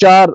4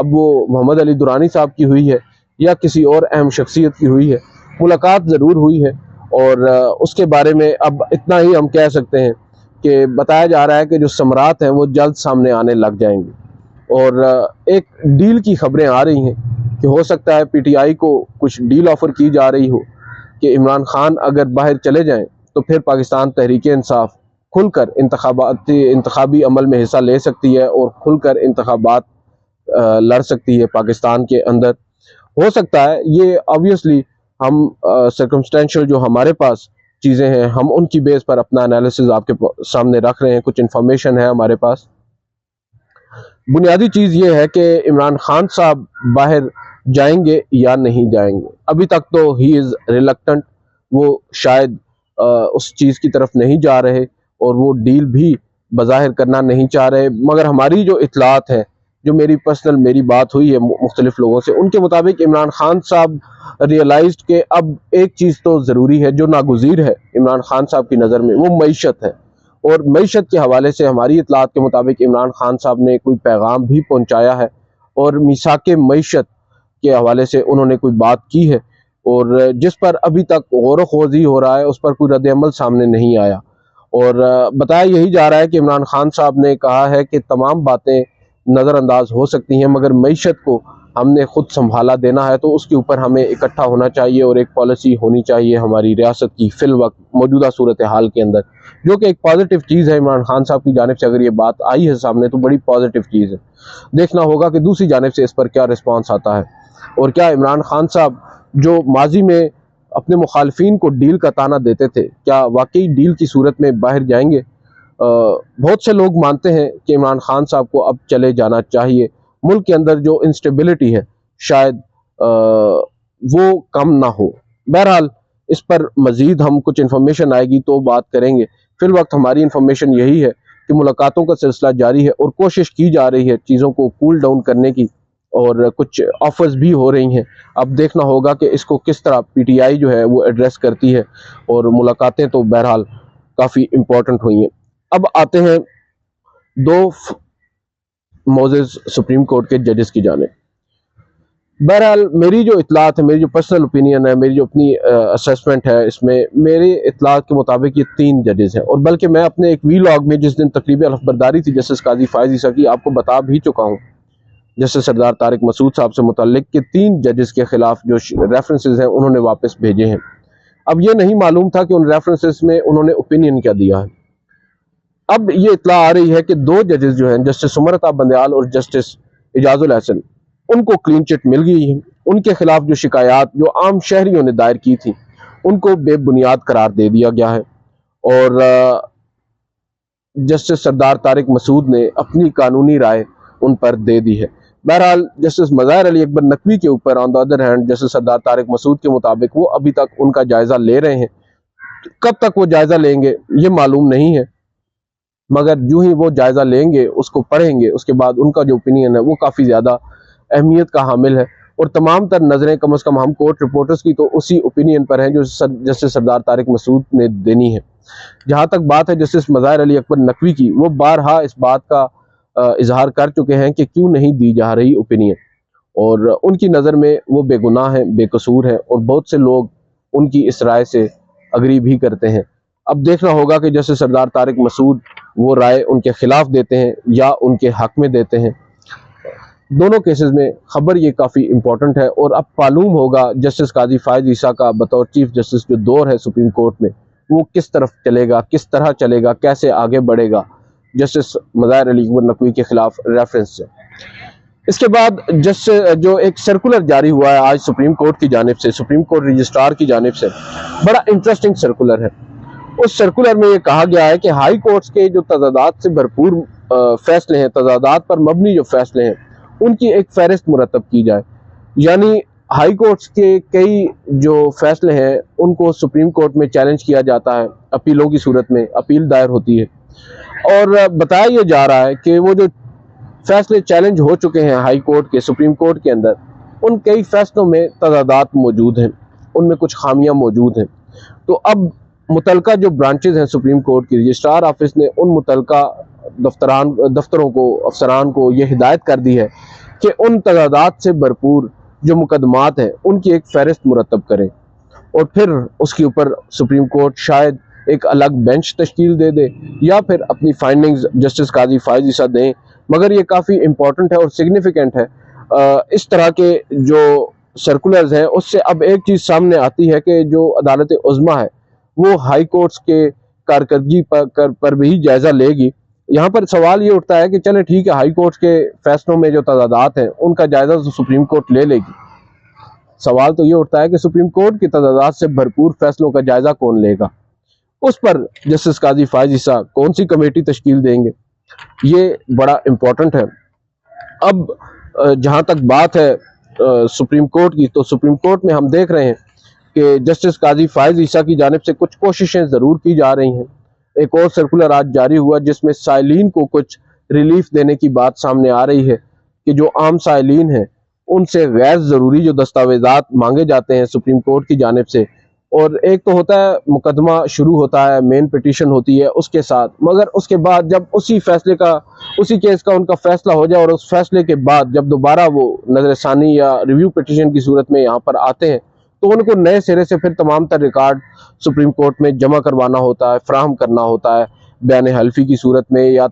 اب وہ محمد علی درانی صاحب کی ہوئی ہے یا کسی اور اہم شخصیت کی ہوئی ہے، ملاقات ضرور ہوئی ہے، اور اس کے بارے میں اب اتنا ہی ہم کہہ سکتے ہیں کہ بتایا جا رہا ہے کہ جو ثمرات ہیں وہ جلد سامنے آنے لگ جائیں گے، اور ایک ڈیل کی خبریں آ رہی ہیں کہ ہو سکتا ہے پی ٹی آئی کو کچھ ڈیل آفر کی جا رہی ہو کہ عمران خان اگر باہر چلے جائیں تو پھر پاکستان تحریک انصاف کھل کر انتخابی عمل میں حصہ لے سکتی ہے اور کھل کر انتخابات لڑ سکتی ہے پاکستان کے اندر۔ ہو سکتا ہے یہ آبویسلی ہم سرکمسٹینشل جو ہمارے پاس چیزیں ہیں ہم ان کی بیس پر اپنا انالیسز آپ کے سامنے رکھ رہے ہیں، کچھ انفارمیشن ہے ہمارے پاس۔ بنیادی چیز یہ ہے کہ عمران خان صاحب باہر جائیں گے یا نہیں جائیں گے۔ ابھی تک تو ہی از ریلکٹنٹ، وہ شاید اس چیز کی طرف نہیں جا رہے اور وہ ڈیل بھی بظاہر کرنا نہیں چاہ رہے، مگر ہماری جو اطلاعات ہیں، جو میری بات ہوئی ہے مختلف لوگوں سے، ان کے مطابق عمران خان صاحب ریئلائزڈ کہ اب ایک چیز تو ضروری ہے جو ناگزیر ہے عمران خان صاحب کی نظر میں، وہ معیشت ہے، اور معیشت کے حوالے سے ہماری اطلاعات کے مطابق عمران خان صاحب نے کوئی پیغام بھی پہنچایا ہے، اور میثاق معیشت کے حوالے سے انہوں نے کوئی بات کی ہے، اور جس پر ابھی تک غور و خوض ہی ہو رہا ہے، اس پر کوئی رد عمل سامنے نہیں آیا، اور بتایا یہی جا رہا ہے کہ عمران خان صاحب نے کہا ہے کہ تمام باتیں نظر انداز ہو سکتی ہیں مگر معیشت کو ہم نے خود سنبھالا دینا ہے، تو اس کے اوپر ہمیں اکٹھا ہونا چاہیے اور ایک پالیسی ہونی چاہیے ہماری ریاست کی فی الوقت موجودہ صورتحال کے اندر، جو کہ ایک پازیٹیو چیز ہے۔ عمران خان صاحب کی جانب سے اگر یہ بات آئی ہے سامنے تو بڑی پازیٹیو چیز ہے، دیکھنا ہوگا کہ دوسری جانب سے اس پر کیا رسپانس آتا ہے، اور کیا عمران خان صاحب جو ماضی میں اپنے مخالفین کو ڈیل کا تانا دیتے تھے، کیا واقعی ڈیل کی صورت میں باہر جائیں گے؟ بہت سے لوگ مانتے ہیں کہ عمران خان صاحب کو اب چلے جانا چاہیے، ملک کے اندر جو انسٹیبلٹی ہے شاید وہ کم نہ ہو۔ بہرحال اس پر مزید ہم کچھ انفارمیشن آئے گی تو بات کریں گے، فی الوقت ہماری انفارمیشن یہی ہے کہ ملاقاتوں کا سلسلہ جاری ہے اور کوشش کی جا رہی ہے چیزوں کو کول ڈاؤن کرنے کی، اور کچھ آفرز بھی ہو رہی ہیں۔ اب دیکھنا ہوگا کہ اس کو کس طرح پی ٹی آئی جو ہے وہ ایڈریس کرتی ہے، اور ملاقاتیں تو بہرحال کافی امپورٹنٹ ہوئی ہیں۔ اب آتے ہیں دو معزز سپریم کورٹ کے ججز کی جانب۔ بہرحال میری جو اطلاعات ہے، میری جو پرسنل اوپینین ہے، میری جو اپنی اسیسمنٹ ہے، اس میں میری اطلاعات کے مطابق یہ 3 ججز ہیں، اور بلکہ میں اپنے ایک وی لاگ میں جس دن تقریبی الخبرداری تھی جسٹس قاضی فائز عیسیٰ کی، آپ کو بتا بھی چکا ہوں جسٹس سردار طارق مسعود صاحب سے متعلق کہ 3 ججز کے خلاف جو ریفرنسز ہیں انہوں نے واپس بھیجے ہیں۔ اب یہ نہیں معلوم تھا کہ ان ریفرنسز میں انہوں نے اوپینین کیا دیا ہے۔ اب یہ اطلاع آ رہی ہے کہ 2 ججز جو ہیں، جسٹس سمرتا بندیال اور جسٹس اعجاز الحسن، ان کو کلین چٹ مل گئی ہے، ان کے خلاف جو شکایات جو عام شہریوں نے دائر کی تھی ان کو بے بنیاد قرار دے دیا گیا ہے، اور جسٹس سردار طارق مسعود نے اپنی قانونی رائے ان پر دے دی ہے۔ بہرحال جسٹس مظاہر علی اکبر نقوی کے اوپر آن دا ادر ہینڈ جسٹس سردار طارق مسعود کے مطابق وہ ابھی تک ان کا جائزہ لے رہے ہیں، کب تک وہ جائزہ لیں گے یہ معلوم نہیں ہے، مگر جو ہی وہ جائزہ لیں گے اس کو پڑھیں گے اس کے بعد ان کا جو اوپینین ہے وہ کافی زیادہ اہمیت کا حامل ہے، اور تمام تر نظریں کم از کم ہم کورٹ رپورٹرز کی تو اسی اوپینین پر ہیں جو جسٹس سردار طارق مسعود نے دینی ہے۔ جہاں تک بات ہے جسٹس مظاہر علی اکبر نقوی کی، وہ بارہا اس بات کا اظہار کر چکے ہیں کہ کیوں نہیں دی جا رہی اوپینین، اور ان کی نظر میں وہ بے گناہ ہیں، بے قصور ہیں، اور بہت سے لوگ ان کی اس رائے سے اگری بھی کرتے ہیں۔ اب دیکھنا ہوگا کہ جسٹس سردار طارق مسعود وہ رائے ان کے خلاف دیتے ہیں یا ان کے حق میں دیتے ہیں۔ دونوں کیسز میں خبر یہ کافی امپورٹنٹ ہے، اور اب معلوم ہوگا جسٹس قاضی فائز عیسیٰ کا بطور چیف جسٹس جو دور ہے سپریم کورٹ میں وہ کس طرف چلے گا، کس طرح چلے گا، کیسے آگے بڑھے گا جسٹس مظاہر علی اکبر نقوی کے خلاف ریفرنس سے۔ اس کے بعد جو ایک سرکولر جاری ہوا ہے آج سپریم کورٹ کی جانب سے، سپریم کورٹ رجسٹرار کی جانب سے، بڑا انٹرسٹنگ سرکولر ہے۔ اس سرکولر میں یہ کہا گیا ہے کہ ہائی کورٹس کے جو تضادات سے بھرپور فیصلے ہیں، تضادات پر مبنی جو فیصلے ہیں، ان کی ایک فہرست مرتب کی جائے، یعنی ہائی کورٹس کے کئی جو فیصلے ہیں ان کو سپریم کورٹ میں چیلنج کیا جاتا ہے، اپیلوں کی صورت میں اپیل دائر ہوتی ہے، اور بتایا یہ جا رہا ہے کہ وہ جو فیصلے چیلنج ہو چکے ہیں ہائی کورٹ کے، سپریم کورٹ کے اندر، ان کئی فیصلوں میں تضادات موجود ہیں، ان میں کچھ خامیاں موجود ہیں۔ تو اب متعلقہ جو برانچز ہیں سپریم کورٹ کی، رجسٹرار آفس نے ان متعلقہ دفتروں کو، افسران کو یہ ہدایت کر دی ہے کہ ان تضادات سے بھرپور جو مقدمات ہیں ان کی ایک فہرست مرتب کریں، اور پھر اس کے اوپر سپریم کورٹ شاید ایک الگ بینچ تشکیل دے دے یا پھر اپنی فائنڈنگز جسٹس قاضی فائز عیسیٰ دیں۔ مگر یہ کافی امپورٹنٹ ہے اور سگنیفیکنٹ ہے۔ اس طرح کے جو سرکولرز ہیں اس سے اب ایک چیز سامنے آتی ہے کہ جو عدالت عظمیٰ ہے وہ ہائی کورٹس کے کارکردگی پر بھی جائزہ لے گی۔ یہاں پر سوال یہ اٹھتا ہے کہ چلے ٹھیک ہے، ہائی کورٹس کے فیصلوں میں جو تضادات ہیں ان کا جائزہ تو سپریم کورٹ لے گی۔ سوال تو یہ اٹھتا ہے کہ سپریم کورٹ کی تضادات سے بھرپور فیصلوں کا جائزہ کون لے گا؟ اس پر جسٹس قاضی فائز عیسیٰ کون سی کمیٹی تشکیل دیں گے؟ یہ بڑا امپورٹنٹ ہے۔ اب جہاں تک بات ہے سپریم کورٹ کی، تو سپریم کورٹ میں ہم دیکھ رہے ہیں کہ جسٹس قاضی فائز عیسیٰ کی جانب سے کچھ کوششیں ضرور کی جا رہی ہیں۔ ایک اور سرکولر آج جاری ہوا جس میں سائلین کو کچھ ریلیف دینے کی بات سامنے آ رہی ہے کہ جو عام سائلین ہیں ان سے غیر ضروری جو دستاویزات مانگے جاتے ہیں سپریم کورٹ کی جانب سے، اور ایک تو ہوتا ہے مقدمہ شروع ہوتا ہے، مین پٹیشن ہوتی ہے اس کے ساتھ، مگر اس کے بعد جب اسی کیس کا ان کا فیصلہ ہو جائے اور اس فیصلے کے بعد جب دوبارہ وہ نظر ثانی یا ریویو پٹیشن کی صورت میں یہاں پر آتے ہیں تو ان کو نئے سرے سے پھر تمام تر ریکارڈ سپریم کورٹ میں جمع کروانا ہوتا ہے، فراہم کرنا ہوتا ہے، بیان حلفی کی صورت میں یا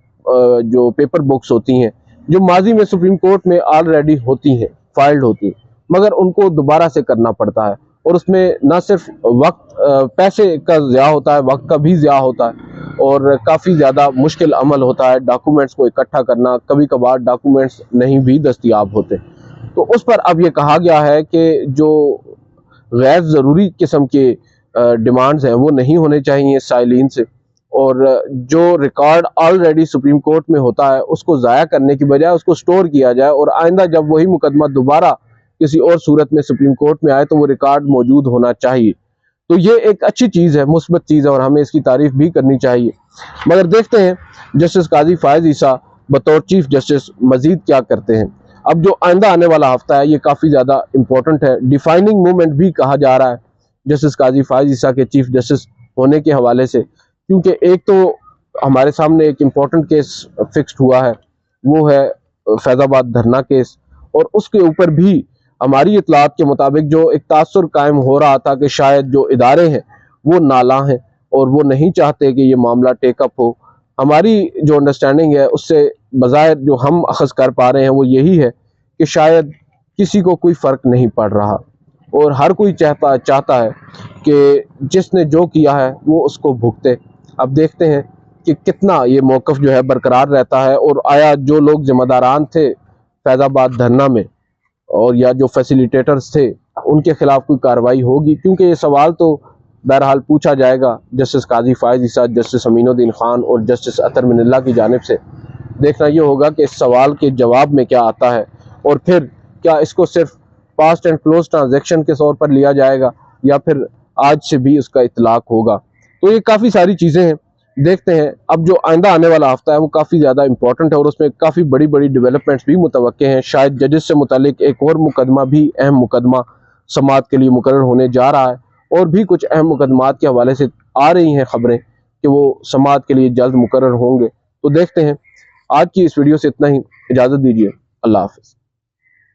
جو پیپر بکس ہوتی ہیں جو ماضی میں سپریم کورٹ میں آلریڈی ہوتی ہیں، فائلڈ ہوتی ہیں، مگر ان کو دوبارہ سے کرنا پڑتا ہے، اور اس میں نہ صرف وقت پیسے کا ضیاع ہوتا ہے، وقت کا بھی ضیاع ہوتا ہے، اور کافی زیادہ مشکل عمل ہوتا ہے ڈاکومنٹس کو اکٹھا کرنا، کبھی کبھار ڈاکومنٹس نہیں بھی دستیاب ہوتے۔ تو اس پر اب یہ کہا گیا ہے کہ جو غیر ضروری قسم کے ڈیمانڈز ہیں وہ نہیں ہونے چاہیے سائلین سے، اور جو ریکارڈ آلریڈی سپریم کورٹ میں ہوتا ہے اس کو ضائع کرنے کی بجائے اس کو سٹور کیا جائے، اور آئندہ جب وہی مقدمہ دوبارہ کسی اور صورت میں سپریم کورٹ میں آئے تو وہ ریکارڈ موجود ہونا چاہیے۔ تو یہ ایک اچھی چیز ہے، مثبت چیز ہے، اور ہمیں اس کی تعریف بھی کرنی چاہیے۔ مگر دیکھتے ہیں جسٹس قاضی فائز عیسیٰ بطور چیف جسٹس مزید کیا کرتے ہیں۔ اب جو آئندہ آنے والا ہفتہ ہے یہ کافی زیادہ امپورٹنٹ ہے، ڈیفائننگ مومنٹ بھی کہا جا رہا ہے جسٹس قاضی فائز عیسیٰ کے چیف جسٹس ہونے کے حوالے سے، کیونکہ ایک تو ہمارے سامنے ایک امپورٹنٹ کیس فکسڈ ہوا ہے، وہ ہے فیض آباد دھرنا کیس، اور اس کے اوپر بھی ہماری اطلاعات کے مطابق جو ایک تاثر قائم ہو رہا تھا کہ شاید جو ادارے ہیں وہ نالاں ہیں اور وہ نہیں چاہتے کہ یہ معاملہ ٹیک اپ ہو۔ ہماری جو انڈرسٹینڈنگ ہے اس سے بظاہر جو ہم اخذ کر پا رہے ہیں وہ یہی ہے کہ شاید کسی کو کوئی فرق نہیں پڑ رہا، اور ہر کوئی چاہتا ہے کہ جس نے جو کیا ہے وہ اس کو بھگتے۔ اب دیکھتے ہیں کہ کتنا یہ موقف جو ہے برقرار رہتا ہے، اور آیا جو لوگ ذمہ داران تھے فیض آباد دھرنا میں اور یا جو فیسیلیٹیٹرز تھے ان کے خلاف کوئی کارروائی ہوگی، کیونکہ یہ سوال تو بہرحال پوچھا جائے گا جسٹس قاضی فائز عیسیٰ، جسٹس امین الدین خان اور جسٹس اطہر من اللہ کی جانب سے۔ دیکھنا یہ ہوگا کہ اس سوال کے جواب میں کیا آتا ہے، اور پھر کیا اس کو صرف پاسٹ اینڈ کلوز ٹرانزیکشن کے طور پر لیا جائے گا یا پھر آج سے بھی اس کا اطلاق ہوگا۔ تو یہ کافی ساری چیزیں ہیں، دیکھتے ہیں۔ اب جو آئندہ آنے والا ہفتہ ہے وہ کافی زیادہ امپورٹنٹ ہے، اور اس میں کافی بڑی بڑی ڈیولپمنٹس بھی متوقع ہیں۔ شاید ججز سے متعلق ایک اور مقدمہ بھی، اہم مقدمہ سماعت کے لیے مقرر ہونے جا رہا ہے، اور بھی کچھ اہم مقدمات کے حوالے سے آ رہی ہیں خبریں کہ وہ سماعت کے لیے جلد مقرر ہوں گے۔ تو دیکھتے ہیں۔ آج کی اس ویڈیو سے اتنا ہی، اجازت دیجیے، اللہ حافظ۔